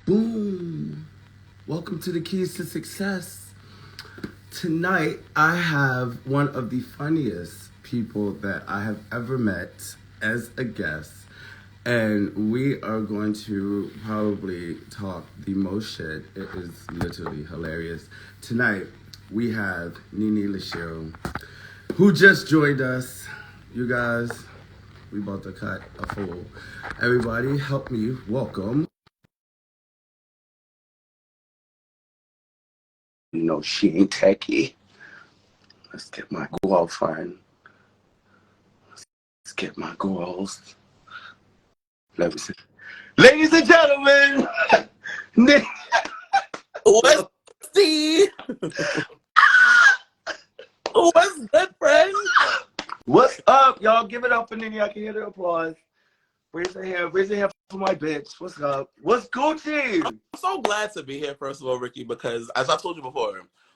Boom! Welcome to the Keys to Success. Tonight, I have one of the funniest people that I have ever met as a guest. And we are going to probably talk the most shit. It is literally hilarious. Tonight, we have Nene Lashiro, who just joined us. You guys, we about to cut a fool. Everybody, help me welcome. You know, she ain't techie. Let's get my girlfriend. Let's get my girls. Let me see. Ladies and gentlemen, What's the what's good, friend? what's up, y'all? Give it up for Nene. I can hear the applause. Raise your hand for my bitch. What's up? What's Gucci? I'm so glad to be here, first of all, Ricky, because as I told you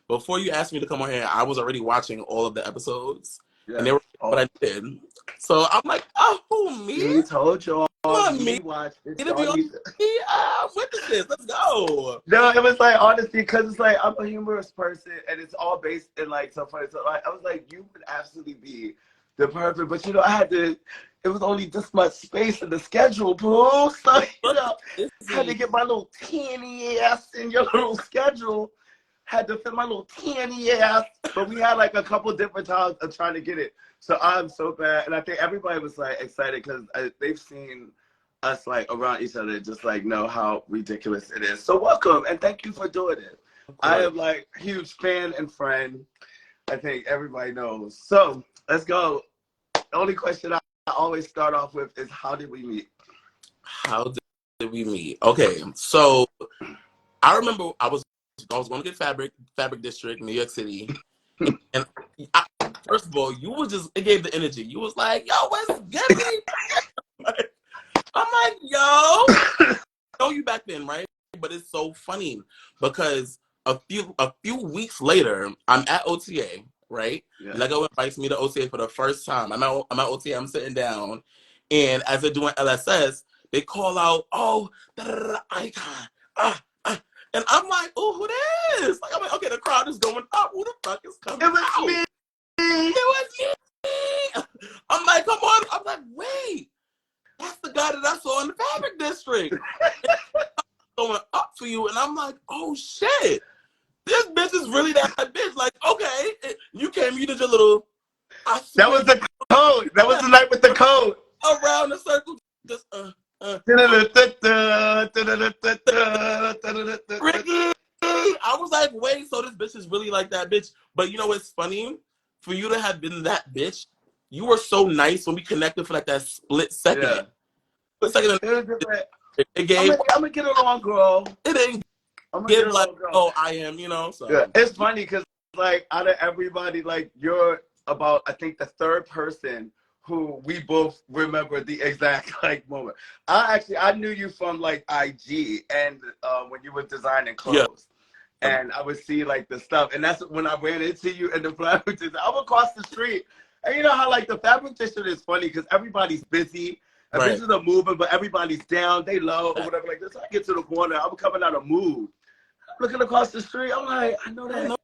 before you asked me to come on here, I was already watching all of the episodes, and they were what I did. So I'm like, oh, me? He told y'all. Me watch this. to be on me. I'm with this. Let's go. No, it was like, honestly, because it's like I'm a humorous person, and it's all based in like so funny. So like, I was like, you would absolutely be the perfect, but you know, it was only this much space in the schedule, boo. So you know, I had to get my little teeny ass in your little schedule. Had to fit my little teeny ass, but we had like a couple different times of trying to get it. So I'm so bad, and I think everybody was like excited because they've seen us like around each other, just like know how ridiculous it is. So welcome, and thank you for doing it. I am like huge fan and friend. I think everybody knows. So let's go. The only question I always start off with is, how did we meet? How did we meet? Okay, so I remember I was going to get Fabric District, New York City, and first of all, it gave the energy. You was like, yo, what's good? I'm like, yo, I know you back then, right? But it's so funny because a few weeks later, I'm at OTA, right? Yeah. Lego invites me to OTA for the first time. I'm at OTA, I'm sitting down, and as they're doing LSS, they call out, Icon, and I'm like, oh, who this? Like, I'm like, okay, the crowd is going up. Who the fuck is coming out? Me. It was me. I'm like, come on. I'm like, wait. That's the guy that I saw in the Fabric District. Going up for you, and I'm like, oh shit, this bitch is really that bitch. Like, okay, you did your little. That was the code. That was the night with the code. Around the circle, just Ricky. I was like, wait, so this bitch is really like that bitch. But you know what's funny? For you to have been that bitch, you were so nice when we connected for like that split second. Yeah. It gave. I'm gonna get along, girl. It didn't get like, oh, I am, you know. So yeah, it's funny because like out of everybody, like you're about I think the third person who we both remember the exact like moment. I knew you from like IG and when you were designing clothes. Yeah. And I would see like the stuff, and that's when I ran into you in the Fabric District. I'm across the street, and you know how like the Fabric District is funny because everybody's busy. And bitches are moving, but everybody's down, they low, or whatever like this. So I get to the corner, I'm coming out of mood. Looking across the street, I'm like, I know that.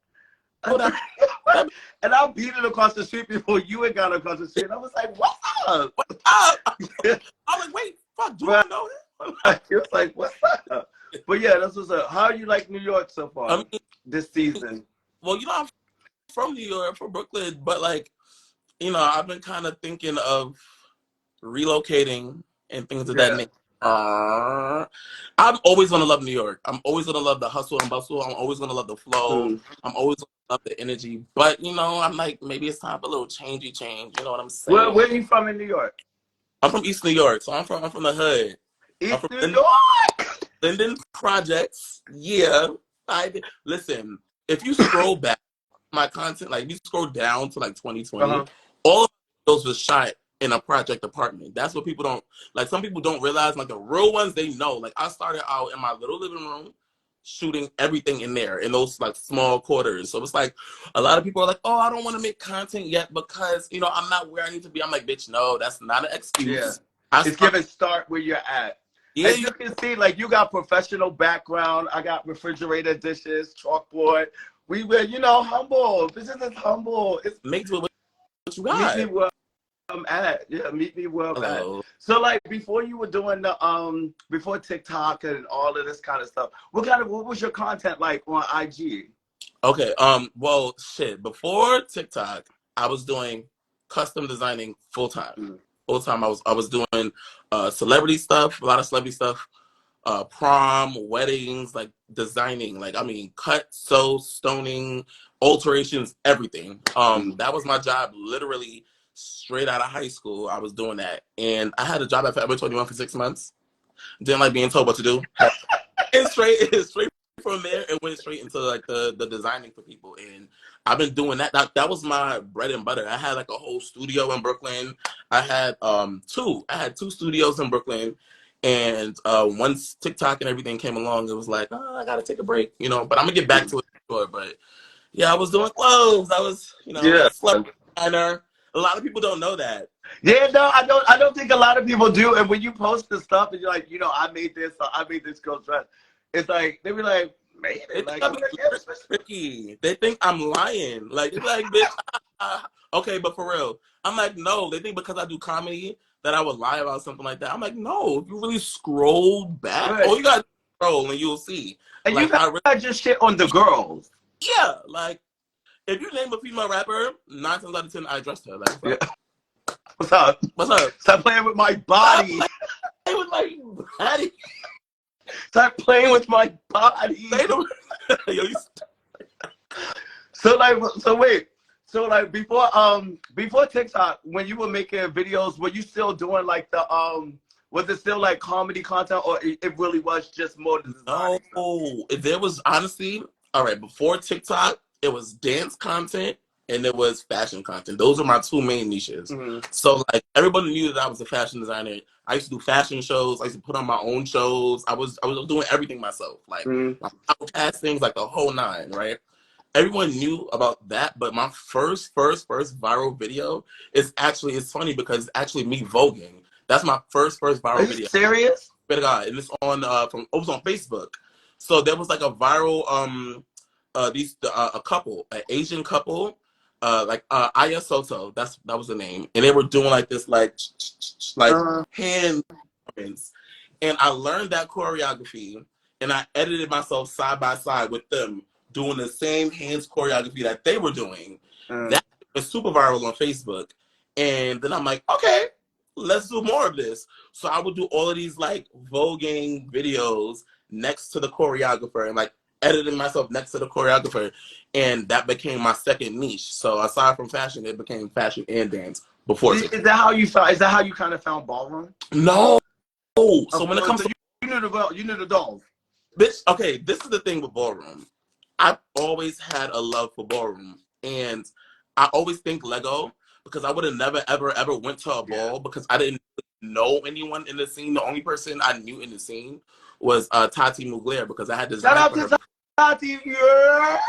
And I'm beating across the street before you had gone across the street. And I was like, what's up? What's up? I'm like, wait, fuck, do I know him? He was like, what's up? But yeah, that's what's up. How do you like New York so far this season? Well, you know, I'm from New York, I'm from Brooklyn, but like, you know, I've been kind of thinking of relocating and things of that nature. I'm always gonna love New York. I'm always gonna love the hustle and bustle. I'm always gonna love the flow. I'm always gonna love the energy. But you know, I'm like, maybe it's time for a little changey change. You know what I'm saying? Where are you from in New York? I'm from East New York, so I'm from the hood. East New York. Linden Projects. Yeah. Listen, if you scroll back my content, like you scroll down to like 2020, all of those was shot in a project apartment. That's what people don't like. Some people don't realize, like the real ones, they know. Like I started out in my little living room shooting everything in there in those like small quarters. So it's like a lot of people are like, oh, I don't want to make content yet because, you know, I'm not where I need to be. I'm like, bitch, no, that's not an excuse. Yeah. It's giving start where you're at. Yeah, As you can see, like you got professional background. I got refrigerator dishes, chalkboard. We were, humble. This is humble. It's make do it what you meet me got. where I'm at. Yeah, meet me where I'm at. Hello. So like before you were doing the before TikTok and all of this kind of stuff, what was your content like on IG? Okay. Well, shit. Before TikTok, I was doing custom designing full time. Mm. Full time. I was doing celebrity stuff, a lot of celebrity stuff. Prom, weddings, like designing, like I mean, cut, sew, stoning, alterations, everything. That was my job, literally straight out of high school. I was doing that, and I had a job at Forever 21 for 6 months. Didn't like being told what to do. And straight from there, it went straight into like the designing for people, and I've been doing that. That was my bread and butter. I had like a whole studio in Brooklyn. I had two studios in Brooklyn. And once TikTok and everything came along, it was like, oh, I gotta take a break, But I'm gonna get back to it. But yeah, I was doing clothes. I was, Yeah. celebrity designer. A lot of people don't know that. Yeah, no, I don't think a lot of people do. And when you post the stuff and you're like, I made this, or I made this girl's dress, it's like they be like, made They it. think Like, I'm I'm like, yeah, tricky. They think I'm lying. Like they be like, bitch. Okay, but for real, I'm like, no. They think because I do comedy that I would lie about something like that. I'm like, no. If you really scroll back, right. you got to scroll and you'll see. And you Like I really, got just shit on the girls. yeah. Like if you name a female rapper, 9 times out of 10, I addressed her. Like, Yeah. What's up? what's up? Stop playing with my body. Stop playing with my body. Stop playing with my body. Yo, you So wait. So like before TikTok, when you were making videos, were you still doing like the was it still like comedy content, or it really was just more the design? No, there was honestly, all right, before TikTok, it was dance content and it was fashion content. Those are my two main niches. Mm-hmm. So like everybody knew that I was a fashion designer. I used to do fashion shows. I used to put on my own shows. I was doing everything myself, like my castings, like the whole nine, right? Everyone knew about that, but my first viral video is actually, it's funny because it's actually me voguing. That's my first Are viral you video. serious? Swear to God, and it's on it was on Facebook. So there was like a viral a couple, an Asian couple, like Aya Soto, that was the name, and they were doing like this like hand movements, and I learned that choreography, and I edited myself side by side with them doing the same hands choreography that they were doing. That was super viral on Facebook, and then I'm like, okay, let's do more of this. So I would do all of these like voguing videos next to the choreographer and like editing myself next to the choreographer, and that became my second niche. So aside from fashion, it became fashion and dance before. Is that how you found? Is that how you kind of found ballroom? No. So when it comes to you knew the dolls. Bitch, okay, this is the thing with ballroom. I've always had a love for ballroom, and I always think Lego because I would have never ever went to a ball because I didn't know anyone in the scene. The only person I knew in the scene was Tati Mugler because I had designed Shout out for to her. Tati, yeah.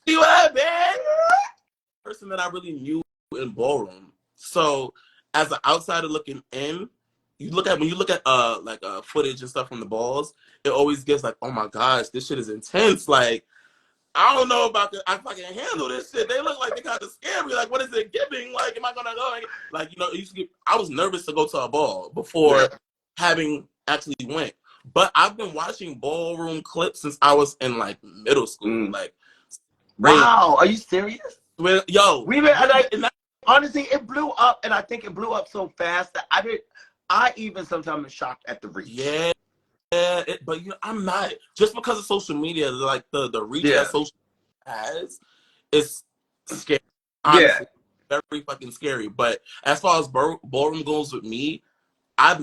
See what, man? Person that I really knew in ballroom. So as an outsider looking in, when you look at footage and stuff from the balls, it always gives like, oh my gosh, this shit is intense. Like I don't know about this. I fucking handle this shit. They look like they kind of scary. Like, what is it giving? Like, am I gonna go? Like, I was nervous to go to a ball before having actually went. But I've been watching ballroom clips since I was in like middle school. Like, wow, are you serious? Yo, honestly, it blew up, and I think it blew up so fast that I even sometimes am shocked at the reach. Yeah. But I'm not, just because of social media, like the reach that social has is scary. Honestly, very fucking scary. But as far as ballroom goes with me, I've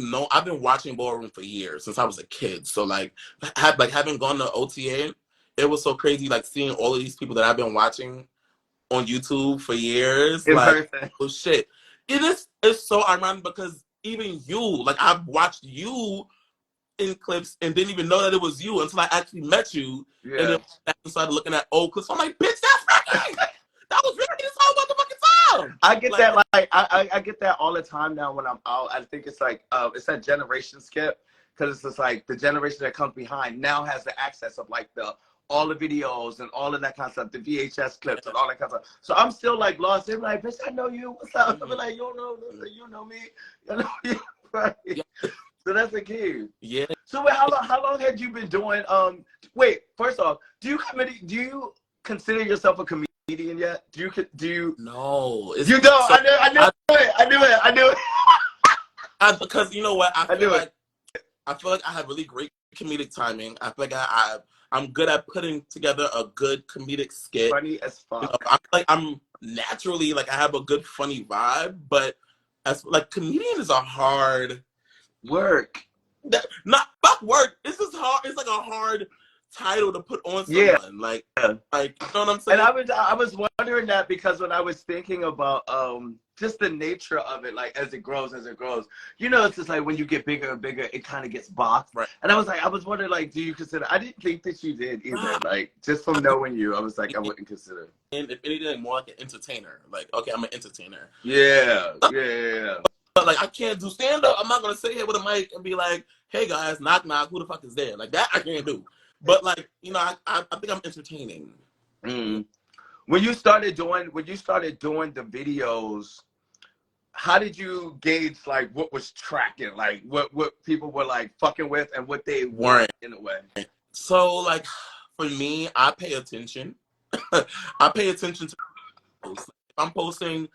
been watching ballroom for years since I was a kid. So like having gone to OTA, it was so crazy. Like seeing all of these people that I've been watching on YouTube for years. Like, oh shit, it's so ironic because even you, like I've watched you in clips and didn't even know that it was you until I actually met you. And then I started looking at old clips. I'm like, bitch, that's Ricky. That was Ricky this whole motherfucking time. I get that, like I get that all the time now when I'm out. I think it's like it's that generation skip. because it's just like the generation that comes behind now has the access of like all the videos and all of that kind of stuff, the VHS clips and all that kind of stuff. So I'm still like lost. They're like, bitch, I know you. What's up? I'm like, you don't know, you know me. You know me. Right? Yeah. So that's the key. Yeah. So wait, how long had you been doing? Wait, first off, do you consider yourself a comedian yet? Do you? No. You don't. So, I knew it. because you know what? I knew it. I feel like I have really great comedic timing. I feel like I'm good at putting together a good comedic skit. Funny as fuck. You know, I feel like I'm naturally like I have a good funny vibe, but as like comedian is a hard work. Not fuck work. It's just hard. It's like a hard title to put on someone. Yeah. Like you know what I'm saying? And I was wondering that because when I was thinking about just the nature of it, like as it grows, you know, it's just like when you get bigger and bigger, it kind of gets boxed. Right. And I was wondering, like, do you consider? I didn't think that you did either. Like, just from knowing you, I was like, I wouldn't consider. And if anything, more like an entertainer. Like, okay, I'm an entertainer. Yeah. But like, I can't do stand up. I'm not gonna sit here with a mic and be like, "Hey guys, knock knock, who the fuck is there?" Like that, I can't do. But like, you know, I think I'm entertaining. Mm. When you started doing the videos, how did you gauge like what was tracking, like what people were like fucking with and what they weren't in a way? So like, for me, I pay attention. I pay attention to posts. If I'm posting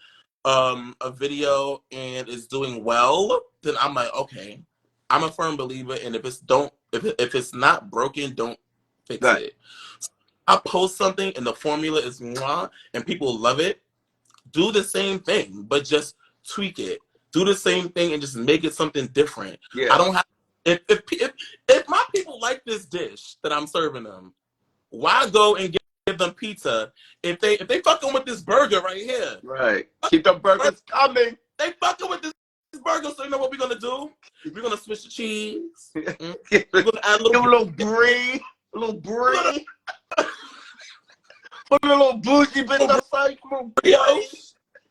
a video and it's doing well, then I'm like, okay, I'm a firm believer, and if it's not broken, don't fix it. So I post something and the formula is mwah, and people love it. Do the same thing, but just tweak it. Do the same thing and just make it something different. Yeah. I don't have if my people like this dish that I'm serving them, why go and give them pizza if they fucking with this burger right here? Right. Keep the burgers coming. They fucking with this burger, so you know what we're gonna do? We're gonna switch the cheese. We're gonna add a little brie. Put a little bougie bit outside.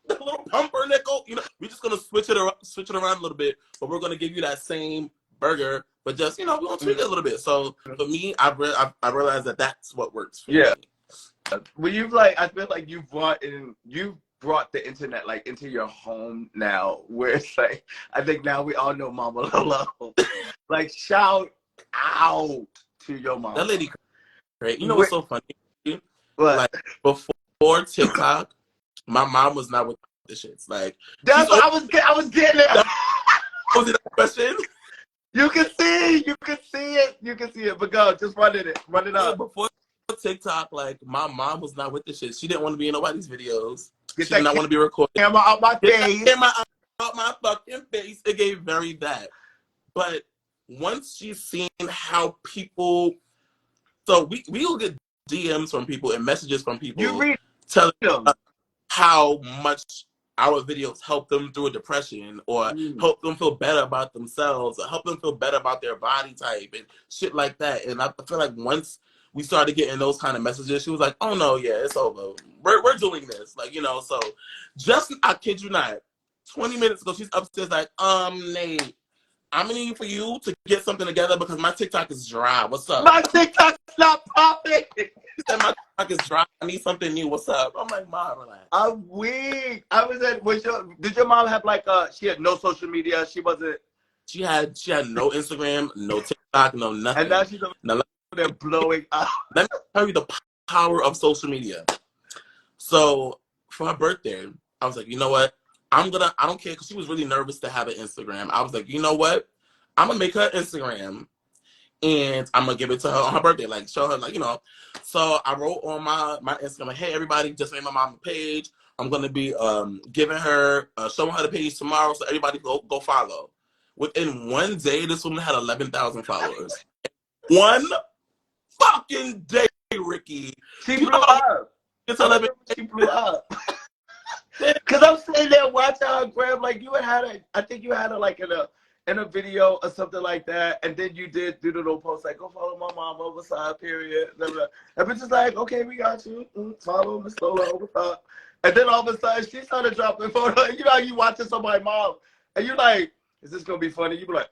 A little pumpernickel. You know, we're just gonna switch it around a little bit, but we're gonna give you that same burger, but just, you know, we're gonna tweak it a little bit. So for me, I realized that that's what works for me. Well, you've like, I feel like you brought the internet like into your home now, where it's like, I think now we all know Mama Lolo. Like, shout out to your mom. That lady, great. You know what's so funny? What? Like before TikTok, my mom was not with the shits. Like that's what I was getting at. That was the question. You can see it. But go, just run it up. Before TikTok, like my mom was not with the shit. She didn't want to be in nobody's videos. She did not want to be recorded. Camera out my face. Camera out my fucking face. It gave very that. But once she's seen how people, so we will get DMs from people and messages from people. You read telling them how much our videos help them through a depression, or help them feel better about themselves, or help them feel better about their body type and shit like that. And I feel like once we started getting those kind of messages, she was like, "Oh no, yeah, it's over. We're doing this." Like, you know, so just, I kid you not, 20 minutes ago, she's upstairs like, Nate, I'm gonna need for you to get something together because my TikTok is dry. What's up? My TikTok's not popping. She said my TikTok is dry. I need something new. What's up? I'm like, Mom, relax. I'm weak. I was at. Did your mom have like she had no social media? She wasn't. She had no Instagram, no TikTok, no nothing. And now she's they're blowing up. Let me tell you the power of social media. So for her birthday, I was like, you know what? I don't care, because she was really nervous to have an Instagram. I was like, you know what? I'm going to make her Instagram, and I'm going to give it to her on her birthday. Like, show her, like, you know. So I wrote on my Instagram, like, hey, everybody, just made my mom a page. I'm going to be giving her, showing her the page tomorrow, so everybody go follow. Within one day, this woman had 11,000 followers. One fucking day, Ricky. She blew up. It's 11. She blew up. Because I'm sitting there watching her grab, like, I think you had her like in a video or something like that, and then you did do the little post like, go follow my mom, overside, period. And it's just like, okay, we got you. Follow Miss Lola, overside. And then all of a sudden, she started dropping photos. You know how you watching somebody's mom, and you're like, is this going to be funny? You be like,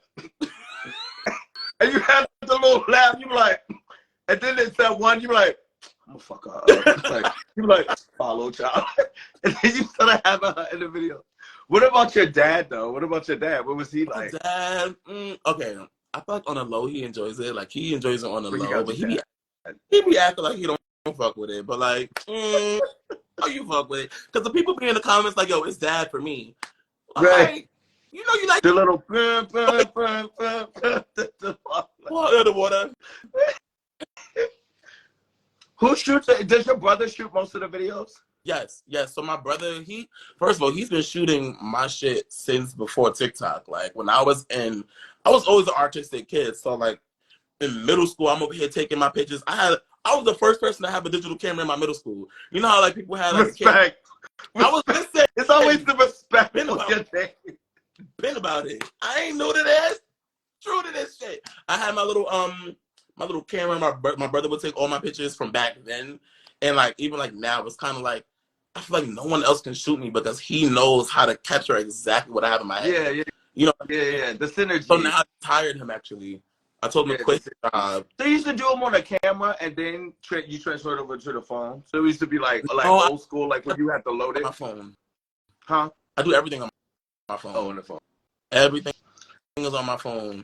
And you had the little laugh. You were like, and then it's that one. You were like, I'm gonna fuck her up. Like, you were like, follow child. And then you started having her in the video. What about your dad though? What about your dad? What was he My like? dad, okay. I feel like on the low he enjoys it. Like he enjoys it on the When you low, got but your dad? he be acting like he don't fuck with it. But like, how you fuck with it? Because the people be in the comments like, yo, it's dad for me. Right. Like, you know, you like The little the water. Who shoots it? Does your brother shoot most of the videos? Yes. So my brother, first of all, he's been shooting my shit since before TikTok. Like when I was always an artistic kid. So like in middle school, I'm over here taking my pictures. I was the first person to have a digital camera in my middle school. You know how like people had like Respect. I was listen. It's always the respect Been for about, your name. been about it. I ain't new to this. True to this shit. I had my little camera. My brother would take all my pictures from back then, and like even like now, it's kind of like I feel like no one else can shoot me because he knows how to capture exactly what I have in my head. Yeah. You know. Yeah. The synergy. So now I tired him actually. I told him to quit his job. So you used to do them on a camera and then you transferred over to the phone. So it used to be like No, old school, like when you had to load it. My phone. Huh? I do everything on my phone. Oh, on the phone. Everything is on my phone.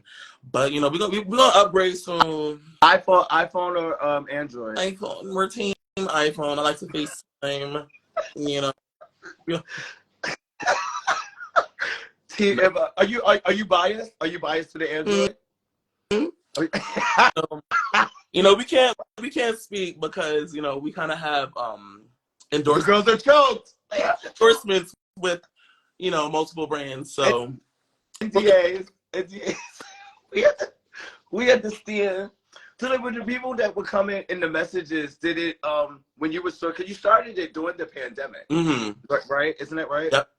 But you know, we're gonna upgrade soon. iPhone or Android? iPhone. We're team iPhone. I like to FaceTime. You know. Are you biased? Are you biased to the Android? You know, we can't speak because you know we kind of have The girls are choked. endorsements with you know multiple brands. So NDAs. We understand. So like with the people that were coming in the messages, did it when you were because you started it during the pandemic, right? Isn't that right? Yep.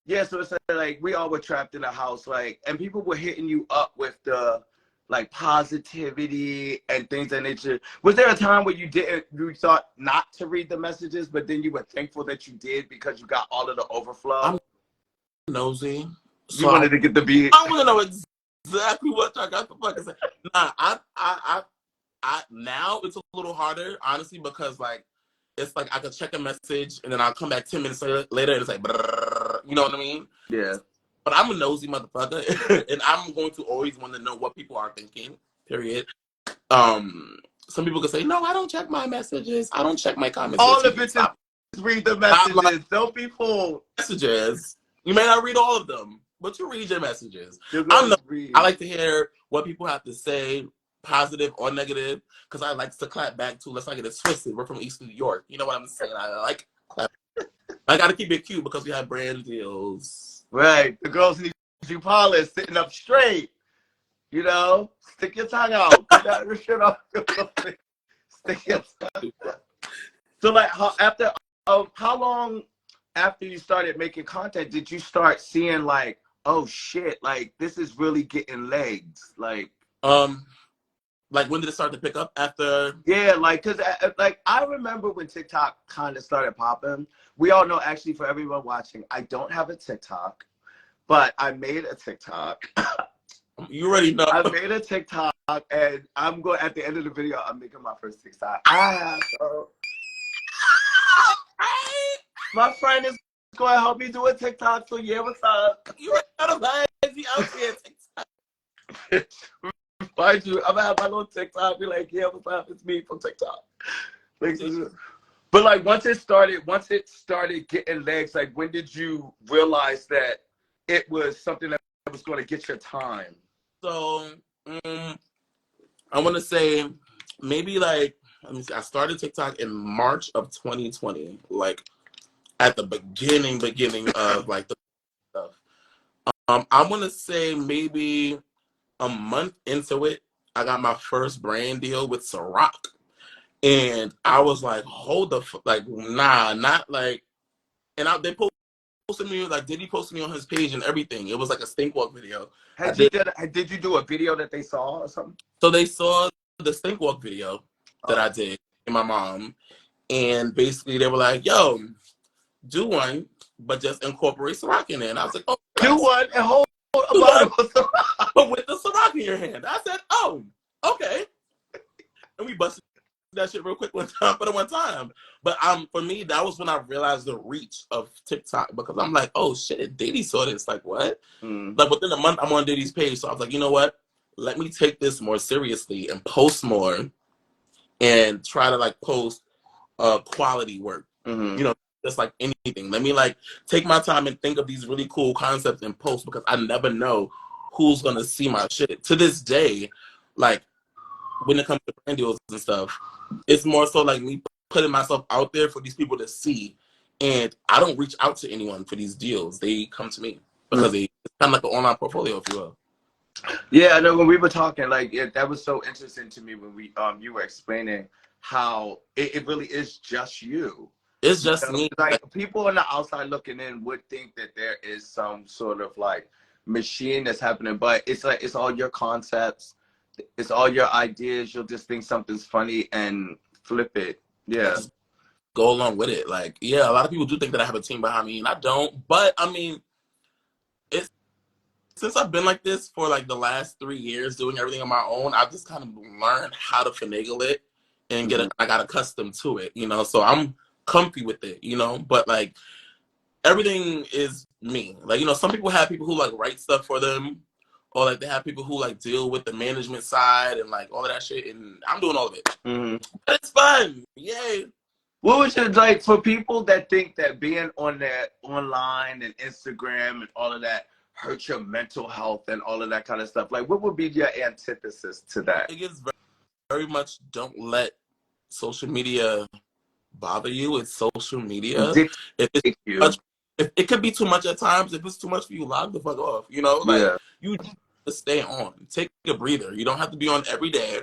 Yeah, so it's like we all were trapped in a house, like, and people were hitting you up with the like positivity and things of that nature. Was there a time where you thought not to read the messages, but then you were thankful that you did because you got all of the overflow? I'm nosy. You wanted to get the beat. I want to know exactly what I got the fuck say. Nah, I now it's a little harder, honestly, because like it's like I could check a message and then I'll come back 10 minutes later and it's like, brrr, you know what I mean? Yeah. But I'm a nosy motherfucker, and I'm going to always want to know what people are thinking. Period. Some people can say, "No, I don't check my messages. I don't check my comments." All the bitches read the messages. Like, don't be fooled. Messages. You may not read all of them, but you read your messages. I like to hear what people have to say, positive or negative, because I like to clap back too. Let's not get it twisted. We're from East New York. You know what I'm saying? I like clap. I got to keep it cute because we have brand deals. Right. The girls need you polished, sitting up straight. You know, stick your tongue out. Get that shit off. Stick your tongue out. So, like, how long after you started making content did you start seeing like, oh shit, like this is really getting legs? Like when did it start to pick up after? Yeah, like, cause like I remember when TikTok kind of started popping. We all know, actually, for everyone watching, I don't have a TikTok, but I made a TikTok. You already know. I made a TikTok, and I'm going at the end of the video. I'm making my first TikTok. My friend is going to help me do a TikTok. So yeah, what's up? You got a lazy out here TikTok. Mind you, I'm gonna have my little TikTok. Be like, yeah, what's up? It's me from TikTok. Like, but like once it started getting legs, like when did you realize that it was something that was going to get your time? So I want to say maybe like, let me see, I started TikTok in March of 2020, like at the beginning of like the stuff. I want to say maybe a month into it, I got my first brand deal with Ciroc. And I was like, hold the like, nah, not like, and they posted me, like, Diddy posted me on his page and everything. It was like a stink walk video. Did you do a video that they saw or something? So they saw the stink walk video that I did with my mom. And basically they were like, yo, do one, but just incorporate Ciroc in it. And I was like, oh. Do one and hold a bottle of Ciroc. But with the Ciroc in your hand. I said, oh, okay. And we busted that shit real quick one time. But for me, that was when I realized the reach of TikTok, because I'm like, oh shit, Diddy saw this. Like, what? Like, within a month, I'm on Diddy's page. So I was like, you know what? Let me take this more seriously and post more and try to like post quality work. You know, just like anything. Let me like take my time and think of these really cool concepts and post, because I never know who's gonna see my shit. To this day, like when it comes to brand deals and stuff, it's more so like me putting myself out there for these people to see. And I don't reach out to anyone for these deals. They come to me because it's kind of like an online portfolio, if you will. Yeah, I know when we were talking, like that was so interesting to me when you were explaining how it really is just you. It's just me. Like people on the outside looking in would think that there is some sort of like machine that's happening, but it's like it's all your concepts, it's all your ideas. You'll just think something's funny and flip it. Yeah. Just go along with it. Like, yeah, a lot of people do think that I have a team behind me, and I don't. But I mean, it's since I've been like this for like the last 3 years, doing everything on my own, I've just kind of learned how to finagle it and I got accustomed to it, you know. So I'm comfy with it, you know. But like everything is me. Like, you know, some people have people who like write stuff for them, or like they have people who like deal with the management side and like all of that shit, and I'm doing all of it. But it's fun. Yay. What was it like for people that think that being on that online and Instagram and all of that hurt your mental health and all of that kind of stuff? Like, what would be your antithesis to that? It is very much, don't let social media bother you. It's social media. If it's too much, if it could be too much at times. If it's too much for you, log the fuck off. You know, like you just stay on. Take a breather. You don't have to be on every day.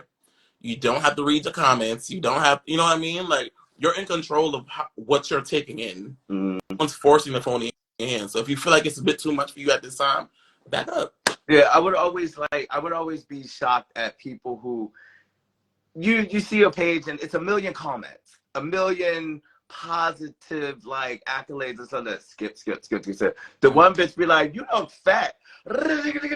You don't have to read the comments. You don't have, you know what I mean? Like, you're in control of what you're taking in. No one's forcing the phone in your hand. So if you feel like it's a bit too much for you at this time, back up. Yeah, I would always be shocked at people who you see a page and it's a million comments, a million positive like accolades and stuff that skip. The one bitch be like, you look fat. Like,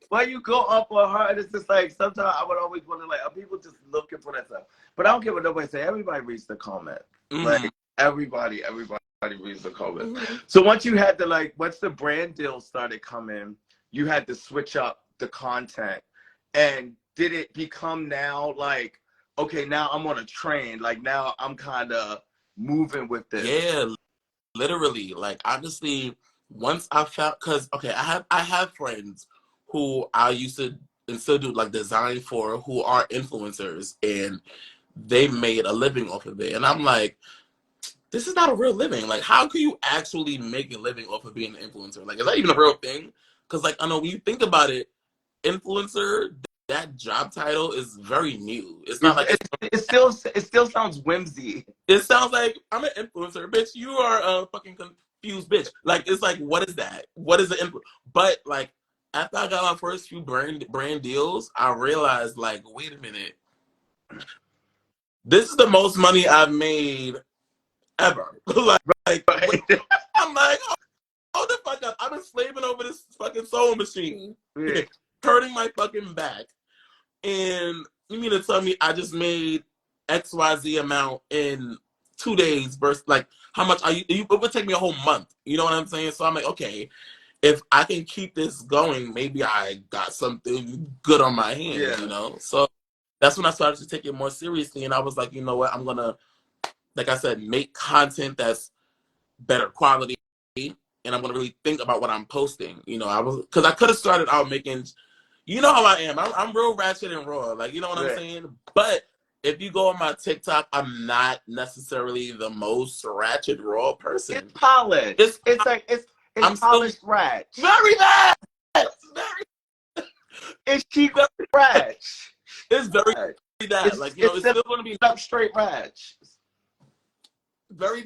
why you go up on her? And it's just like, sometimes I would always wonder, like, are people just looking for that stuff? But I don't care what nobody say. Everybody reads the comment. Like everybody reads the comment. So once you had to like, once the brand deals started coming, you had to switch up the content. And did it become now like, okay, now I'm on a train. Like now I'm kind of moving with this. Yeah, literally. Like, honestly, once I found, cause okay, I have friends who I used to and still do like design for, who are influencers, and they made a living off of it. And I'm like, this is not a real living. Like, how can you actually make a living off of being an influencer? Like, is that even a real thing? Because like, I know when you think about it, influencer, that job title is very new. It's not like it still sounds whimsy. It sounds like I'm an influencer, bitch. You are a fucking confused bitch. Like, it's like, what is that? What is the influence? But like, after I got my first few brand deals, I realized, like, wait a minute, this is the most money I've made ever. like I'm like, hold the fuck up. I've been slaving over this fucking sewing machine, hurting my fucking back, and you mean to tell me I just made XYZ amount in 2 days versus like how much it would take me a whole month. You know what I'm saying? So I'm like, okay, if I can keep this going, maybe I got something good on my hands, you know? So that's when I started to take it more seriously. And I was like, you know what? I'm going to, like I said, make content that's better quality. And I'm going to really think about what I'm posting. You know, because I could have started out making, you know how I am. I'm real ratchet and raw. Like, you know what I'm saying? But if you go on my TikTok, I'm not necessarily the most ratchet raw person. It's polished. It's polished ratchet. Very bad. It's cheap ratchet. It's very that. Like, you know, it's still going to be up straight ratchet. Very,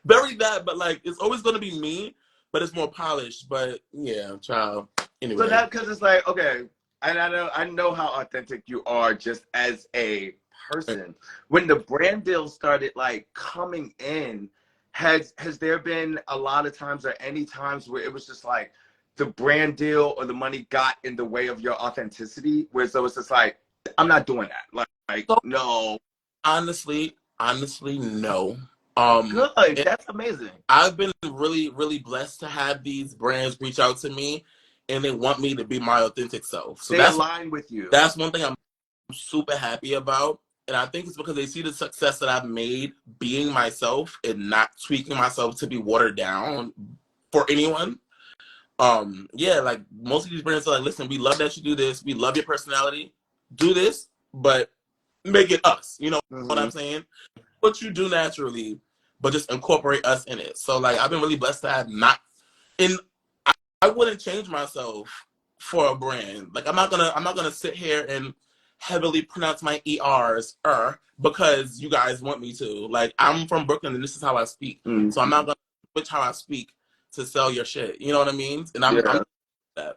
very that. But like, it's always going to be me, but it's more polished. But yeah, child. Anyway. So that because it's like, okay, and I know how authentic you are just as a person. When the brand deals started like coming in, has there been a lot of times or any times where it was just like the brand deal or the money got in the way of your authenticity, where so it's just like, I'm not doing that. Like So no. honestly, no. Good. It, That's amazing. I've been really, really blessed to have these brands reach out to me, and they want me to be my authentic self. So They align with you. that's one thing I'm super happy about. And I think it's because they see the success that I've made being myself and not tweaking myself to be watered down for anyone. Yeah, like most of these brands are like, listen, we love that you do this. We love your personality. Do this, but make it us. You know what I'm saying? What you do naturally, but just incorporate us in it. So like I've been really blessed to have not in I wouldn't change myself for a brand. Like I'm not gonna sit here and heavily pronounce my ERs because you guys want me to. Like I'm from Brooklyn and this is how I speak. So I'm not gonna switch how I speak to sell your shit. You know what I mean? And I'm that.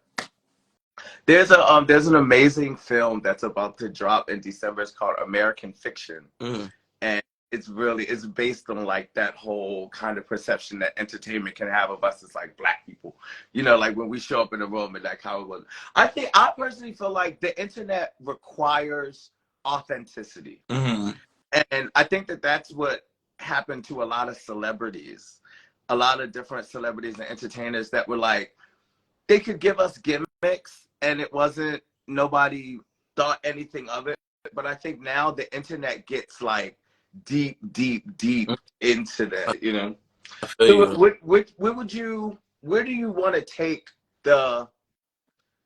There's an amazing film that's about to drop in December. It's called American Fiction. And it's based on like that whole kind of perception that entertainment can have of us as like Black people. You know, like when we show up in a room and like how it was. I personally feel like the internet requires authenticity. And I think that that's what happened to a lot of celebrities, a lot of different celebrities and entertainers that were like, they could give us gimmicks and it wasn't, nobody thought anything of it. But I think now the internet gets like deep into that, you know? So where do you want to take the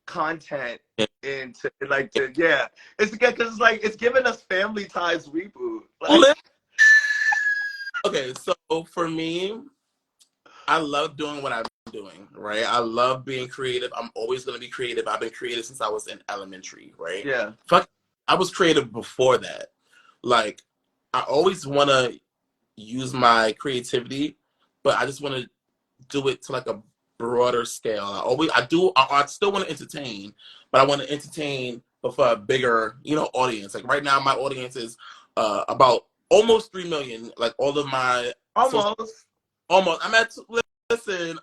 content into, like, it's because it's like, it's giving us Family Ties reboot. Like, okay, so for me, I love doing what I'm doing, right? I love being creative. I'm always going to be creative. I've been creative since I was in elementary, right? Yeah. I was creative before that. Like, I always want to use my creativity, but I just want to do it to like a broader scale. I still want to entertain, but I want to entertain but for a bigger, audience. Like right now, my audience is about almost 3 million. Like all of my almost. I'm at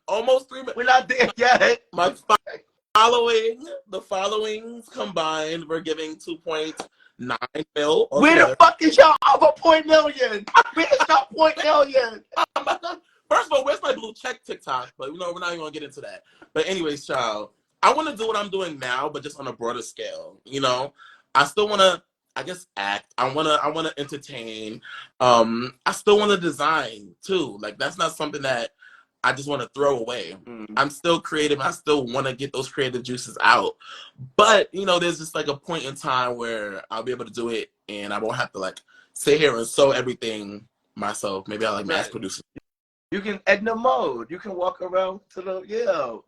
almost 3 million. We're not there yet. My the followings combined, we're giving 2.9 mil. Where the fuck is y'all over 0.million? Where's y'all 0.million? First of all, where's my blue check TikTok? But we're not even gonna get into that. But anyways, child, I want to do what I'm doing now, but just on a broader scale. I still want to, I guess, act. I want to entertain. I still want to design too. Like that's not something that I just want to throw away. I'm still creative. I still want to get those creative juices out. But, there's just like a point in time where I'll be able to do it and I won't have to like sit here and sew everything myself. Maybe I'll like mass produce it. You can Edna Mode. You can walk around to the,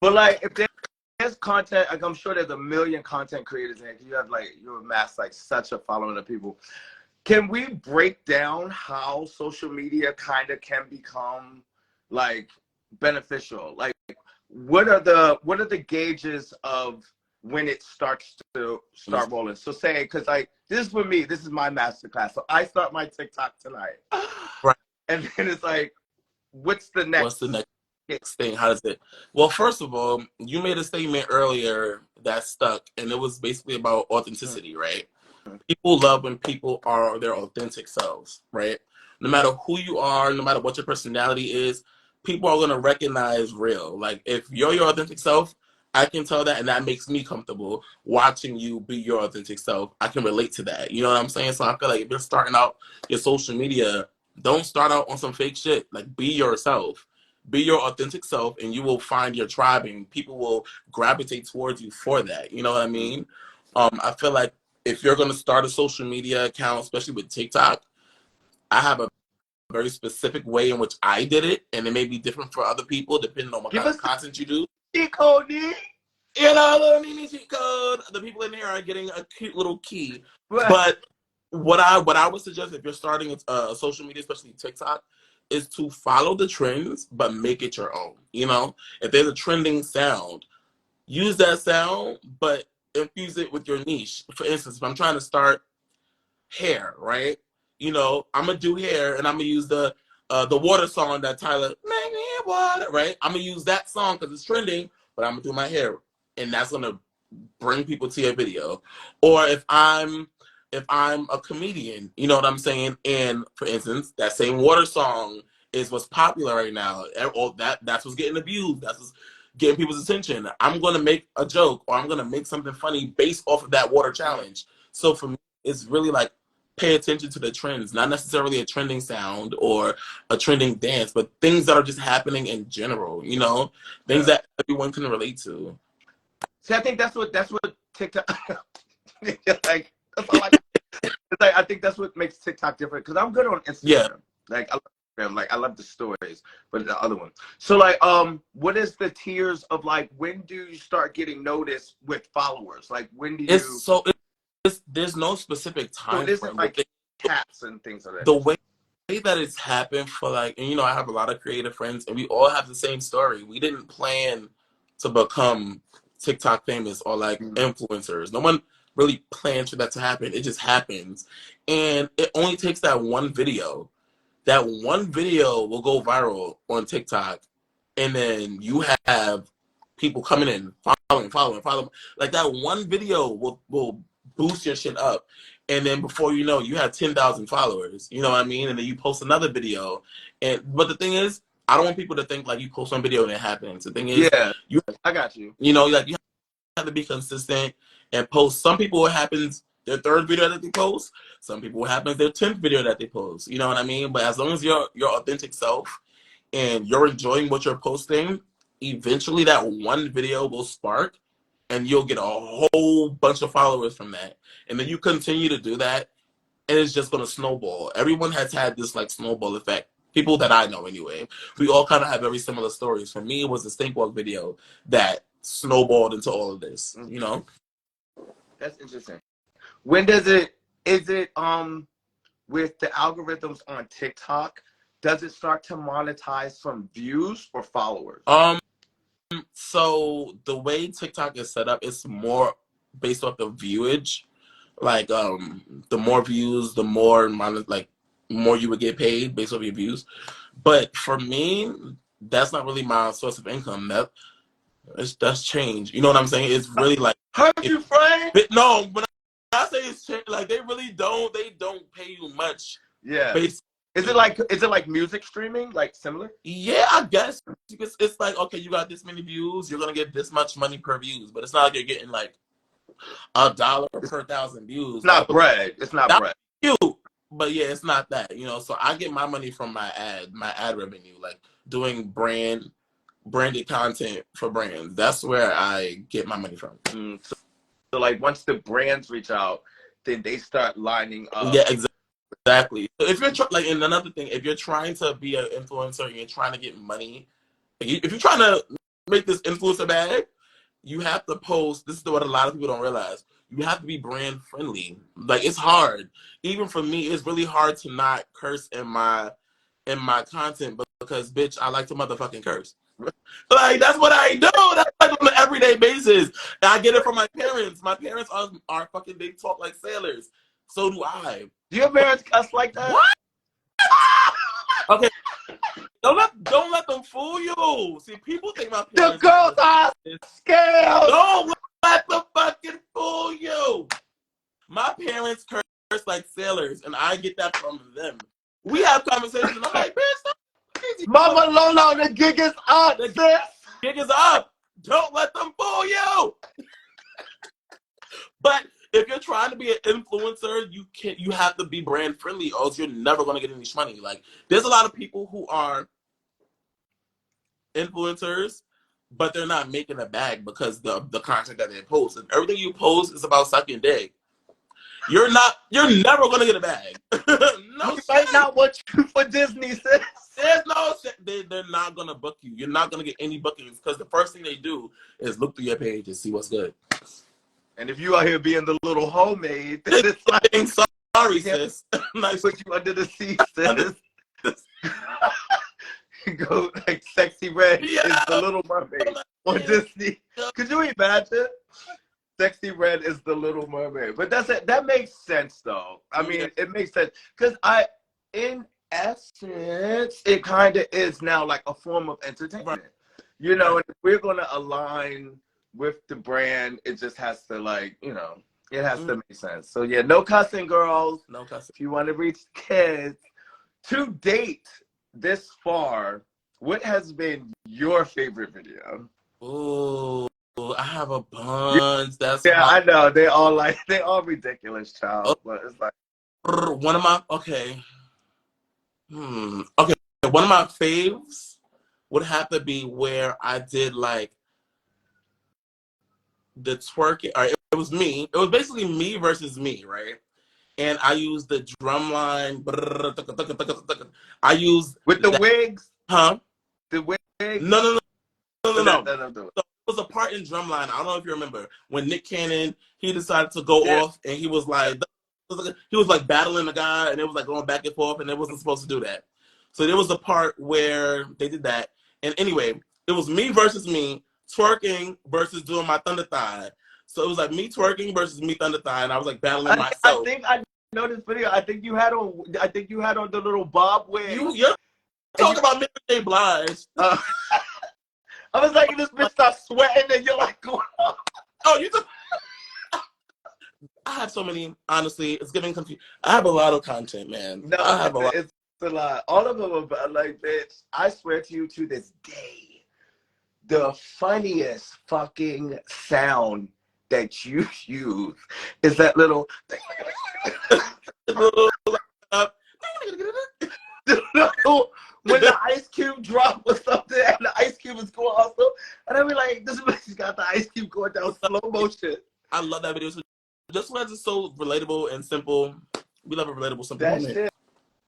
But like, if there's content, like I'm sure there's a million content creators in it. You amass like such a following of people. Can we break down how social media kind of can become like beneficial? Like, what are the gauges of when it starts to start rolling? So say, because like this is for me, this is my masterclass. So I start my TikTok tonight, right? And then it's like, what's the next thing? How does it? Well, first of all, you made a statement earlier that stuck, and it was basically about authenticity, right? People love when people are their authentic selves, right? No matter who you are, no matter what your personality is, people are going to recognize real. Like, if you're your authentic self, I can tell that, and that makes me comfortable watching you be your authentic self. I can relate to that. You know what I'm saying? So I feel like if you're starting out your social media, don't start out on some fake shit. Like, be yourself. Be your authentic self, and you will find your tribe, and people will gravitate towards you for that. You know what I mean? I feel like if you're going to start a social media account, especially with TikTok, I have a very specific way in which I did it, and it may be different for other people depending on what kind of content you do. Cheat code, cheat code. The people in here are getting a cute little key. Right. But what I would suggest if you're starting a social media, especially TikTok, is to follow the trends, but make it your own. If there's a trending sound, use that sound, but infuse it with your niche. For instance, if I'm trying to start hair, right? You know, I'm gonna do hair, and I'm gonna use the water song that Tyler make me water, right? I'm gonna use that song because it's trending, but I'm gonna do my hair, and that's gonna bring people to your video. Or if I'm a comedian, you know what I'm saying? And for instance, that same water song is what's popular right now. Or that's what's getting abused. That's what's getting people's attention. I'm gonna make a joke or I'm gonna make something funny based off of that water challenge. So for me, it's really like pay attention to the trends, not necessarily a trending sound or a trending dance, but things that are just happening in general, you know, things that everyone can relate to. See, I think that's what TikTok. Like that's all I. Like, I think that's what makes TikTok different because I'm good on Instagram. Yeah. Like I love Instagram. Like I love the stories, but the other one. So like, what is the tiers of like when do you start getting noticed with followers? Like when do you? There's no specific time So it isn't frame. like caps and things like that. The way that it's happened for like, and you know, I have a lot of creative friends, and we all have the same story. We didn't plan to become TikTok famous or like influencers. No one really plans for that to happen. It just happens, and it only takes that one video. That one video will go viral on TikTok, and then you have people coming in, following. Like that one video will boost your shit up, and then before you know, you have 10,000 followers. You know what I mean? And then you post another video, but the thing is, I don't want people to think like you post one video and it happens. The thing is, I got you. You know, like you have to be consistent and post. Some people, it happens their third video that they post. Some people, it happens their 10th video that they post. You know what I mean? But as long as you're your authentic self and you're enjoying what you're posting, eventually that one video will spark and you'll get a whole bunch of followers from that. And then you continue to do that and it's just going to snowball. Everyone has had this like snowball effect. People that I know anyway. We all kind of have very similar stories. For me, it was the Stink Walk video that snowballed into all of this, you know? That's interesting. When does it, is it, with the algorithms on TikTok, does it start to monetize from views or followers? So the way TikTok is set up, it's more based off the viewage. Like, the more views, the more more you would get paid based off your views. But for me, that's not really my source of income. That's change. You know what I'm saying? It's really like Heard you, Frank? No, when I say it's change, like they really don't. They don't pay you much. Yeah. Is it like music streaming, like similar? Yeah, I guess it's like, okay, you got this many views, you're gonna get this much money per views, but it's not like you're getting like $1 per 1,000 views. It's not bread. It's not bread. Cute, but yeah, it's not that. You know, so I get my money from my ad revenue, like doing branded content for brands. That's where I get my money from. So like once the brands reach out, then they start lining up. Yeah, exactly. So if you're and another thing, if you're trying to be an influencer and you're trying to get money, if you're trying to make this influencer bag, you have to post. This is what a lot of people don't realize. You have to be brand friendly. Like it's hard. Even for me, it's really hard to not curse in my content, but because bitch, I like to motherfucking curse. Like that's what I do. That's like on an everyday basis. And I get it from my parents. My parents are fucking, they talk like sailors. So do I. Do your parents cuss like that? What? Okay. Don't let them fool you. See, people think my parents. The girls are scared. Don't let them fucking fool you. My parents curse like sailors, and I get that from them. We have conversations, and I'm like, bitch, stop crazy. Mama Lola, the gig is up. The gig is up. Don't let them fool you. But if you're trying to be an influencer, you have to be brand friendly, or else you're never gonna get any money. Like, there's a lot of people who are influencers, but they're not making a bag because the content that they post, and everything you post is about sucking dick. You're never gonna get a bag. No, you might not want you for Disney, sis. There's no, they're not gonna book you. You're not gonna get any bookings because the first thing they do is look through your page and see what's good. And if you out here being the little homemade, it's like, sorry, sis. Nice. Put you under the seat, sis. Go like Sexy Red is the Little Mermaid on Disney. Could you imagine? Sexy Red is the Little Mermaid. But that's it. That makes sense, though. I mean, it makes sense. Because in essence, it kind of is now like a form of entertainment. Right. You know, and if we're going to align with the brand, it just has to, like, you know, it has to make sense. So, yeah, no cussing, girls. No cussing. If you want to reach kids. To date, this far, what has been your favorite video? Ooh, I have a bunch. That's Yeah, hot. I know. They all ridiculous, child. But it's like One of my okay. Okay. One of my faves would have to be where I did like the twerking. Or it was me. It was basically me versus me, right? And I used the drum line. I used with the that, wigs. huh? The wigs. No. No. So it was a part in Drumline. I don't know if you remember when Nick Cannon he decided to go off and he was like battling the guy and it was like going back and forth and it wasn't supposed to do that. So there was a part where they did that. And anyway, it was me versus me twerking versus doing my thunder thigh. So it was like me twerking versus me thunder thigh, and I was like battling myself. I think I know this video. I think you had on the little bob wig. You're talking about Mary J. Blige. I was like, this bitch starts sweating and you're like, going on. Oh, you just. I have so many. Honestly, it's getting confused. I have a lot of content, man. No, I have a lot. It's a lot. All of them are like, bitch. I swear to you, to this day, the funniest fucking sound that you use is that little. When the ice cube drop or something, and the ice cube is going also, and I be like, this bitch got the ice cube going down slow motion. I love that video. So just because it's so relatable and simple, we love a relatable, simple that moment. Shit,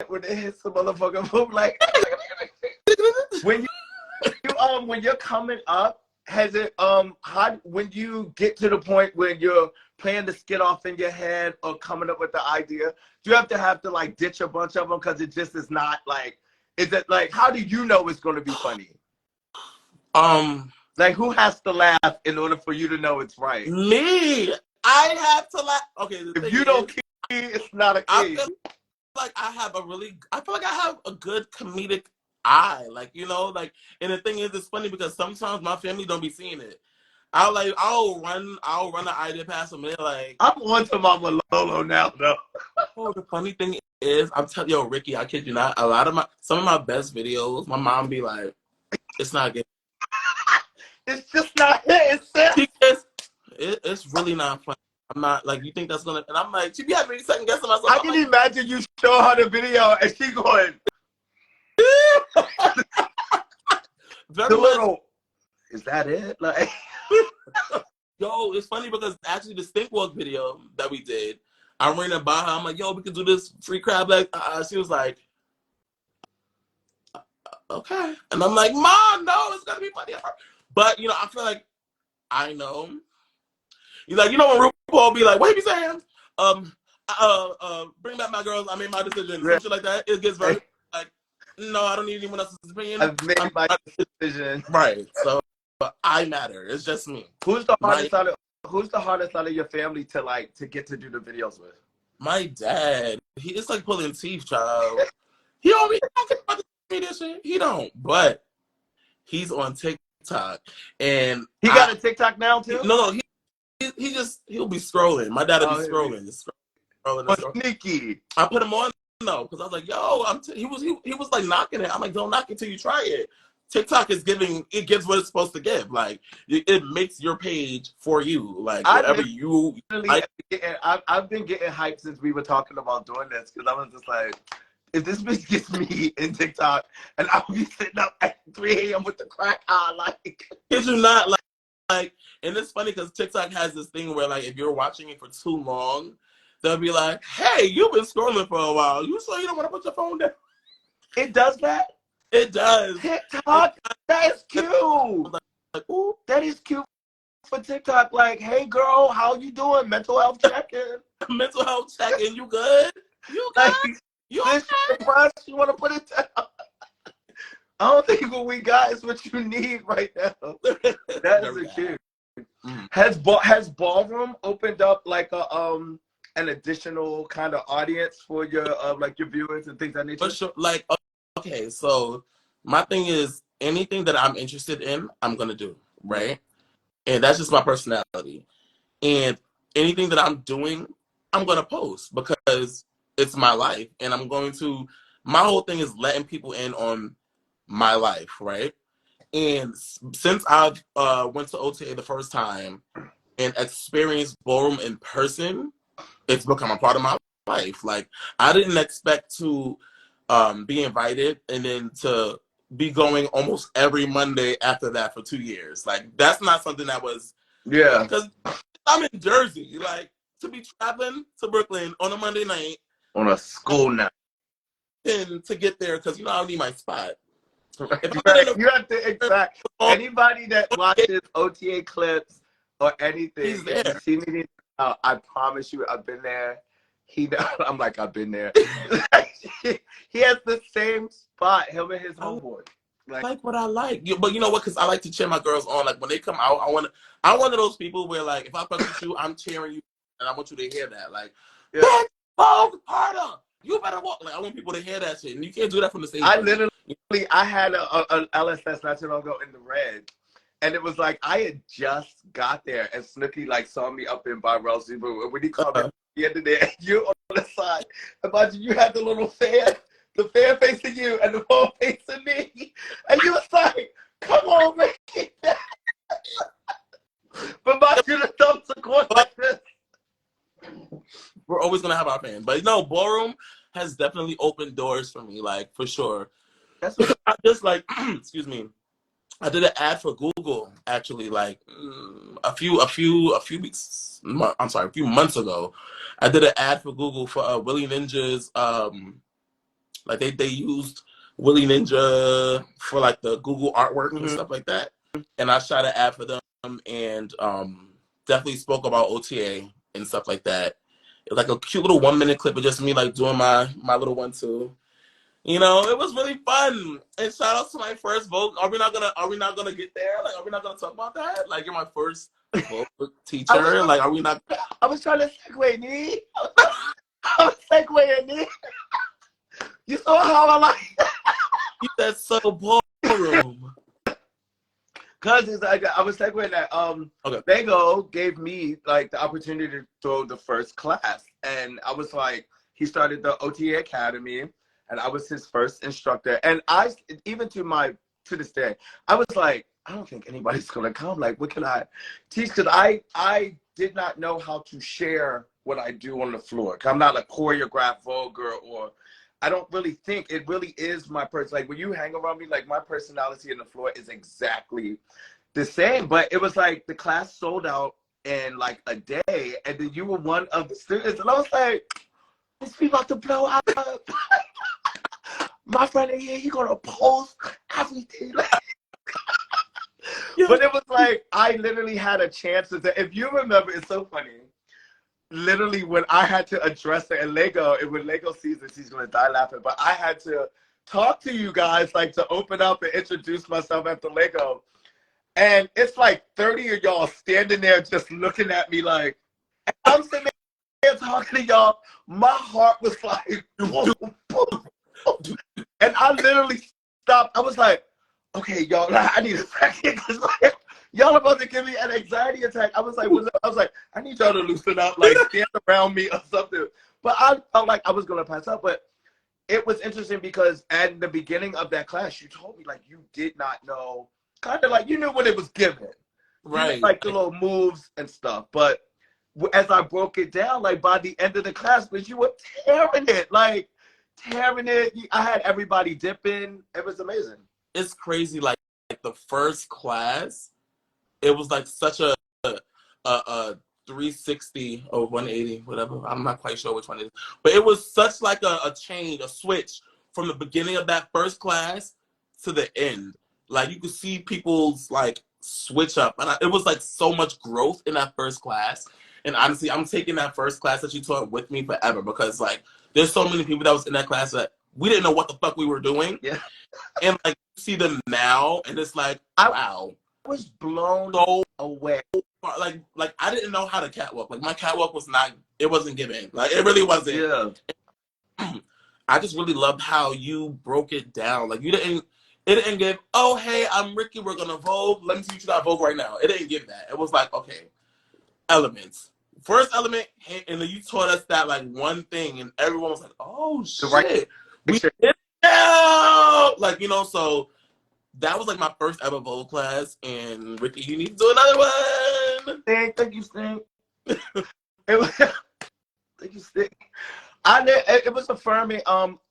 when it hits the motherfucker boom, like when you're coming up, has it when you get to the point where you're playing the skit off in your head or coming up with the idea, do you have to like ditch a bunch of them because it just is not like. Is it like, how do you know it's going to be funny? Like, who has to laugh in order for you to know it's right? Me. I have to laugh. Okay. If you don't key, it's not a key. I feel like I feel like I have a good comedic eye. Like, you know, like, and the thing is, it's funny because sometimes my family don't be seeing it. I'll run the idea past them and they're like, I'm on to Mama Lolo now, though. Oh, the funny thing is, I'm telling you, Ricky, I kid you not, some of my best videos, my mom be like, it's not good. It's just not it. It's really not funny. I'm not, like, you think that's gonna, and I'm like, she be having me second guessing myself. I can imagine you show her the video and she going, very little. Is that it? Like, yo, it's funny because actually the Stink Walk video that we did, I ran it by her. I'm like, yo, we can do this free crab leg. She was like, okay. And I'm like, Mom, no, it's gonna be funny. But you know, I feel like I know. You like, you know when RuPaul be like, what you be saying? Bring back my girls. I made my decision. Some shit like that. It gets very like, no, I don't need anyone else's opinion. I've made my decision. Right. So I matter. It's just me. Who's the hardest out of your family to get to do the videos with? My dad. It's like pulling teeth, child. He don't be talking about this shit. He don't. But he's on TikTok. And he got a TikTok now too? No, he'll be scrolling. My dad will be scrolling. Just scrolling. Sneaky. I put him on though, because I was like, yo, he was like knocking it. I'm like, don't knock it till you try it. TikTok gives what it's supposed to give. Like it makes your page for you. Like whatever you like. I've been getting hyped since we were talking about doing this because I was just like, if this bitch gets me in TikTok and I'll be sitting up at 3 a.m. with the crack eye, like. Kids do not like, and it's funny because TikTok has this thing where like if you're watching it for too long, they'll be like, hey, you've been scrolling for a while. You sure you don't want to put your phone down? It does that? It does. TikTok? That is cute. Like, ooh. That is cute for TikTok. Like, hey, girl, how you doing? Mental health check-in. Mental health check-in. You good? You good? Like, you okay? You want to put it down? I don't think what we got is what you need right now. That is cute. Has ballroom opened up like a an additional kind of audience for your like your viewers and things of that nature? For sure. Like, okay, so my thing is anything that I'm interested in, I'm gonna do, right? And that's just my personality. And anything that I'm doing, I'm gonna post because it's my life, and I'm going to. My whole thing is letting people in on my life, right? And since I've went to OTA the first time and experienced ballroom in person, it's become a part of my life. Like I didn't expect to be invited and then to be going almost every Monday after that for 2 years. Like that's not something that was because I'm in Jersey. Like to be traveling to Brooklyn on a Monday night on a school night and to get there because I need my spot. You have to expect anybody that watches OTA clips or anything. If you see me, I promise you, I've been there. I'm like, I've been there. He has the same spot, him and his homeboy. Like what I like, but you know what? Because I like to cheer my girls on. Like when they come out, I'm one of those people where like if I fuck with you, I'm cheering you, and I want you to hear that. Like, Vogue Carter, you better walk. Like I want people to hear that shit, and you can't do that from the stage. I had a LSS not too long ago in the red, and it was like I had just got there, and Snooki like saw me up in by Rousey, but when he called me at the end of there, you on the side, imagine you had the little fan. The fan facing you and the phone facing me. And you was like, come on, man. But my you the thumbs are going like this. We're always going to have our fan. But no, ballroom has definitely opened doors for me, like, for sure. That's what I just like, excuse me. I did an ad for Google, actually, like a few months ago. I did an ad for Google for Willie Ninja's, like they used Willie Ninja for like the Google artwork and stuff like that. And I shot an ad for them and definitely spoke about OTA and stuff like that. It was like a cute little 1 minute clip of just me like doing my little 1-2. It was really fun. And shout out to my first Vogue. Are we not gonna get there? Like, are we not gonna talk about that? Like, you're my first Vogue teacher. Like, are we not? I was trying to segue, Nee. I was segueing, Nee. You saw how I like That's so ballroom. Cause it's like I was segueing that Bego gave me like the opportunity to throw the first class, and I was like, he started the OTA Academy, and I was his first instructor, and I even to this day I was like, I don't think anybody's gonna come. Like, what can I teach? Because I did not know how to share what I do on the floor. I'm not a choreographed Voguer or. I don't really think it really is my person. Like when you hang around me, like my personality on the floor is exactly the same. But it was like the class sold out in like a day, and then you were one of the students, and I was like, "This people about to blow up." My friend in here, he gonna post everything. But it was like I literally had a chance to. If you remember, it's so funny. Literally, when I had to address it in Lego, it was Lego season, she's gonna die laughing. But I had to talk to you guys, like to open up and introduce myself after Lego. And it's like 30 of y'all standing there just looking at me like, I'm sitting there talking to y'all. My heart was like, boom, boom. And I literally stopped. I was like, okay, y'all, I need a second. Cause like, y'all about to give me an anxiety attack. I was like, I need y'all to loosen up, like stand around me or something. But I felt like I was gonna pass out. But it was interesting because at the beginning of that class, you told me like you did not know, kind of like you knew what it was given, right? Like the little moves and stuff. But as I broke it down, like by the end of the class, but you were tearing it, like tearing it. I had everybody dipping. It was amazing. It's crazy. Like the first class. It was like such a 360 or 180, whatever. I'm not quite sure which one it is. But it was such like a change, a switch from the beginning of that first class to the end. Like you could see people's like switch up. And it was like so much growth in that first class. And honestly, I'm taking that first class that you taught with me forever because like there's so many people that was in that class that we didn't know what the fuck we were doing. Yeah. And like you see them now and it's like, wow. Was blown away. like I didn't know how to catwalk. Like my catwalk was not, it wasn't giving. Like it really wasn't. Yeah. I just really loved how you broke it down. Like it didn't give, oh hey, I'm Ricky, we're gonna Vogue. Let me teach you how to Vogue right now. It didn't give that. It was like, okay, elements. First element, and then you taught us that like one thing, and everyone was like, oh shit, right we did it now. Like, you know, so that was like my first ever Vogue class, and Ricky, you need to do another one. Thank you, Stink. It was, thank you, Stink. It was affirming.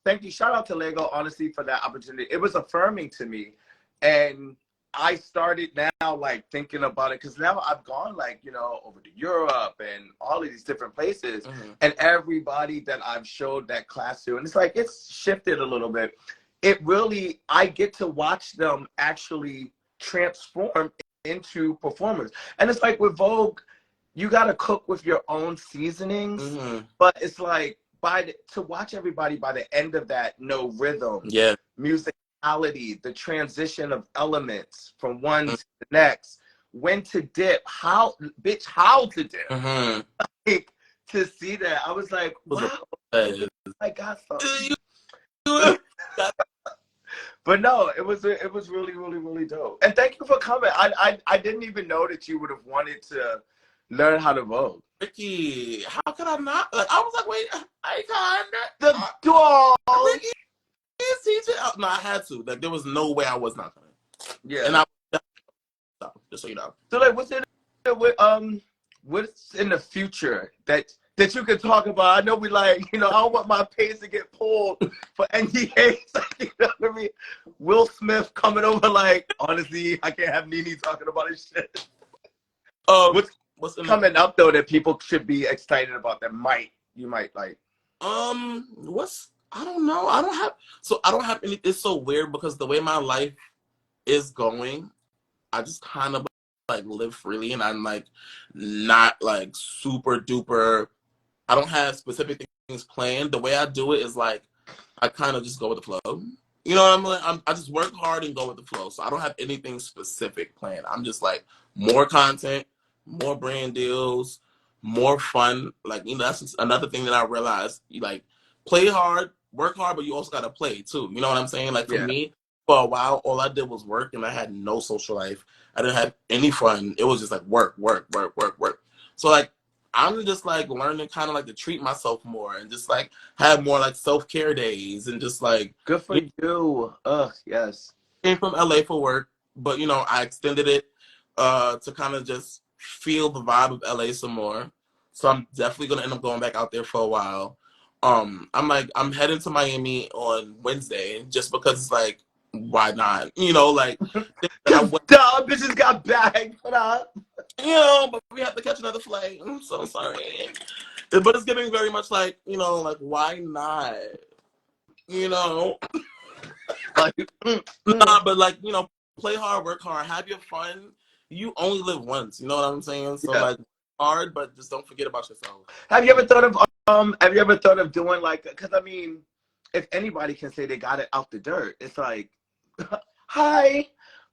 Thank you. Shout out to Lego, honestly, for that opportunity. It was affirming to me, and I started now like thinking about it because now I've gone like, you know, over to Europe and all of these different places, and everybody that I've showed that class to, and it's like it's shifted a little bit. It really, I get to watch them actually transform into performers, and it's like with Vogue, you got to cook with your own seasonings, but it's like to watch everybody by the end of that know rhythm, musicality, the transition of elements from one to the next, when to dip, how to dip. Like, to see that, I was like, wow, I got something. But no, it was really, really, really dope. And thank you for coming. I didn't even know that you would have wanted to learn how to Vogue. Ricky, how could I not? Like, I was like, wait, I can't. The dog. Ricky is teaching. No, I had to. Like, there was no way I was not gonna. Yeah. And I just so you know. So like, what's in the future that you can talk about? I know we like, you know, I don't want my page to get pulled for NDAs. You know what I mean? Will Smith coming over like, honestly, I can't have Nene talking about his shit. What's coming up though that people should be excited about that you might like? I don't know. I don't have any. It's so weird because the way my life is going, I just kind of like live freely, and I'm like not like super duper. I don't have specific things planned. The way I do it is like I kind of just go with the flow. You know what I'm like? I just work hard and go with the flow. So I don't have anything specific planned. I'm just like more content, more brand deals, more fun. Like, you know, that's just another thing that I realized. You like play hard, work hard, but you also gotta play too. You know what I'm saying? Like for me, for a while, all I did was work, and I had no social life. I didn't have any fun. It was just like work. So like I'm just like learning kind of like to treat myself more and just like have more like self-care days and just like good for you. Yes. Came from LA for work, but you know, I extended it to kind of just feel the vibe of LA some more. So I'm definitely gonna end up going back out there for a while. I'm heading to Miami on Wednesday just because it's like, why not? You know, like dumb bitches got bagged for that. You know, but we have to catch another flight. I'm so sorry. But it's giving very much like, you know, like why not? You know? Like nah, but like, you know, play hard, work hard, have your fun. You only live once, you know what I'm saying? So like hard, but just don't forget about yourself. Have you ever thought of doing like, because I mean, if anybody can say they got it out the dirt, it's like hi.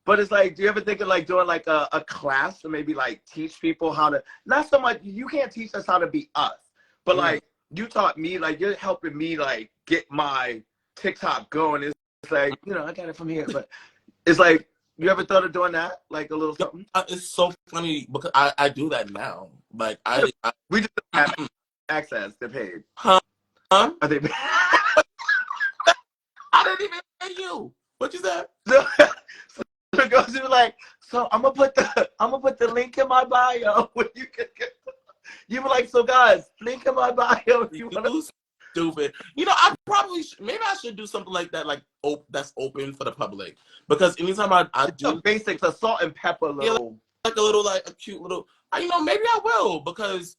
But it's like, do you ever think of like doing like a class to maybe like teach people how to, not so much, you can't teach us how to be us, but like you taught me, like you're helping me like get my TikTok going. It's like, you know, I got it from here, but it's like, you ever thought of doing that? Like a little something? It's so funny because I do that now. Like we just have access to paid. Huh? Are they I didn't even hear you. What you said? So goes to like, so I'm gonna put the link in my bio where you can get. You were like, so guys, link in my bio. If you wanna... Stupid. You know, I probably maybe I should do something like that, like that's open for the public, because anytime I do basics, a salt and pepper little, like a little like a cute little, you know, maybe I will, because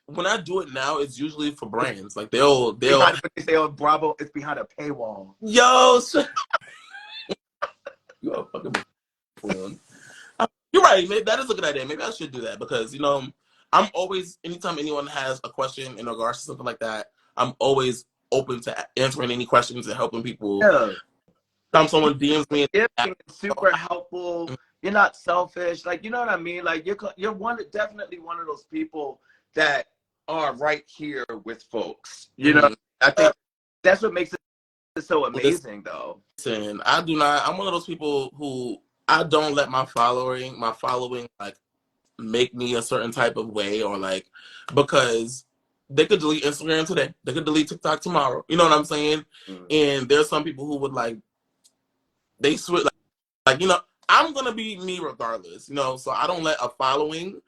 when I do it now, it's usually for brands. Like they'll what they say on Bravo, it's behind a paywall. Yo, you are fucking. You're right. Maybe that is a good idea. Maybe I should do that because, you know, I'm always, anytime anyone has a question in regards to something like that, I'm always open to answering any questions and helping people. Yeah. Someone DMs me. It's super helpful. you're not selfish. Like, you know what I mean? Like, you're definitely one of those people that are right here with folks. You know, I think that's what makes it so amazing, though. Listen, I do not. I'm one of those people who I don't let my following like make me a certain type of way, or like, because they could delete Instagram today, they could delete TikTok tomorrow. You know what I'm saying? And there's some people who would like, they switch, like, you know, I'm gonna be me regardless, you know. So I don't let a following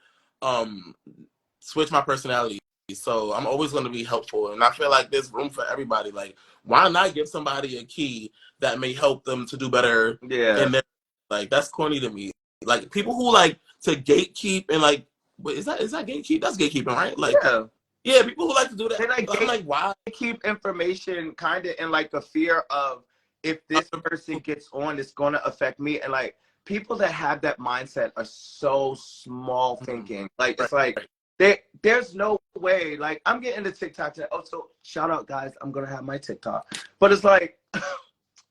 switch my personality. So I'm always gonna be helpful, and I feel like there's room for everybody. Like, why not give somebody a key that may help them to do better? Yeah. And then, like, that's corny to me. Like, people who like to gatekeep and like, wait, is that gatekeep? That's gatekeeping, right? Like, yeah, people who like to do that. They like, I'm like, why? Keep information kind of in like a fear of, if this person gets on, it's going to affect me. And like, people that have that mindset are so small thinking. Like, it's like, there's no way. Like, I'm getting the TikTok today. Oh, so shout out, guys. I'm going to have my TikTok. But it's like,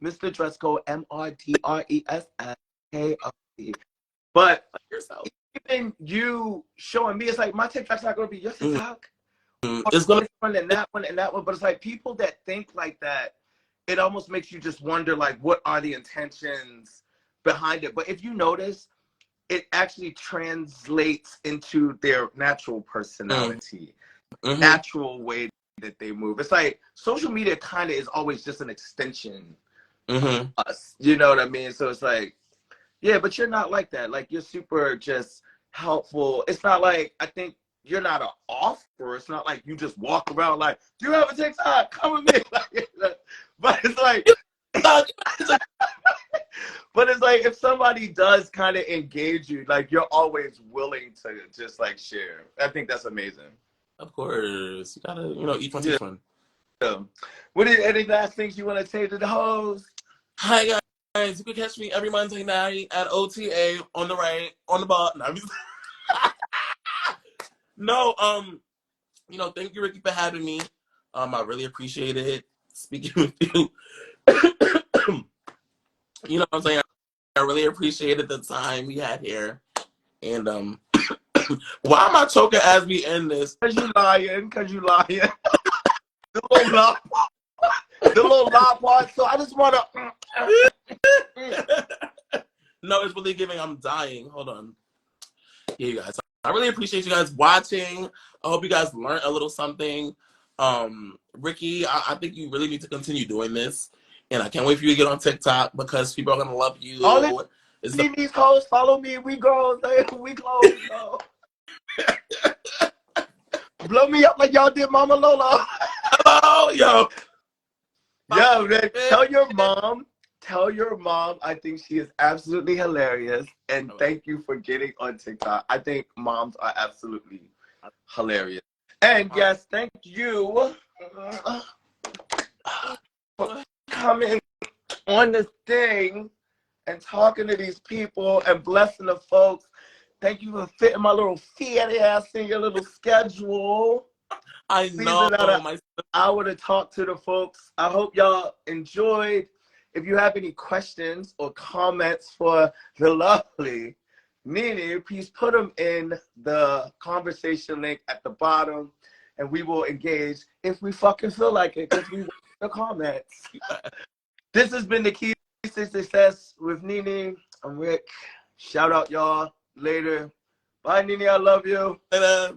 Mr. Dress Code, MRDRESSKOC. But even you showing me, it's like, my TikTok's not going to be your TikTok. It's going to be one and that one and that one. But it's like, people that think like that, it almost makes you just wonder, like, what are the intentions behind it? But if you notice, it actually translates into their natural personality, natural way that they move. It's like social media kind of is always just an extension of us. You know what I mean? So it's like, yeah, but you're not like that. Like, you're super just helpful. It's not like, I think you're not an offer. It's not like you just walk around like, do you have a TikTok? Come with me. But it's like, but it's like, if somebody does kind of engage you, like, you're always willing to just like share. I think that's amazing. Of course, you gotta, you know, eat fun, teach fun. What are any last things you want to say to the host? Hi guys, you can catch me every Monday night at OTA on the right, on the bar. No, you know, thank you, Ricky, for having me. I really appreciate it speaking with you. You know what I'm saying? I really appreciated the time we had here. And why am I choking as we end this? Cause you lying. The little lie part. So I just wanna. No, it's really giving. I'm dying. Hold on. Yeah, you guys. I really appreciate you guys watching. I hope you guys learned a little something. Ricky, I think you really need to continue doing this. And I can't wait for you to get on TikTok, because people are going to love you. All these hoes follow me. We girls. We close. Blow me up like y'all did Mama Lola. Hello, yo. Yo, man, tell your mom. I think she is absolutely hilarious. And thank you for getting on TikTok. I think moms are absolutely hilarious. And yes, thank you for coming on this thing and talking to these people and blessing the folks. Thank you for fitting my little fat ass in your little schedule. I know. An hour to talk to the folks. I hope y'all enjoyed. If you have any questions or comments for the lovely Nene, please put them in the conversation link at the bottom, and we will engage if we fucking feel like it, because we want the comments. This has been the Keys to Success with Nene. I'm Rick. Shout out, y'all. Later. Bye, Nene. I love you. Later.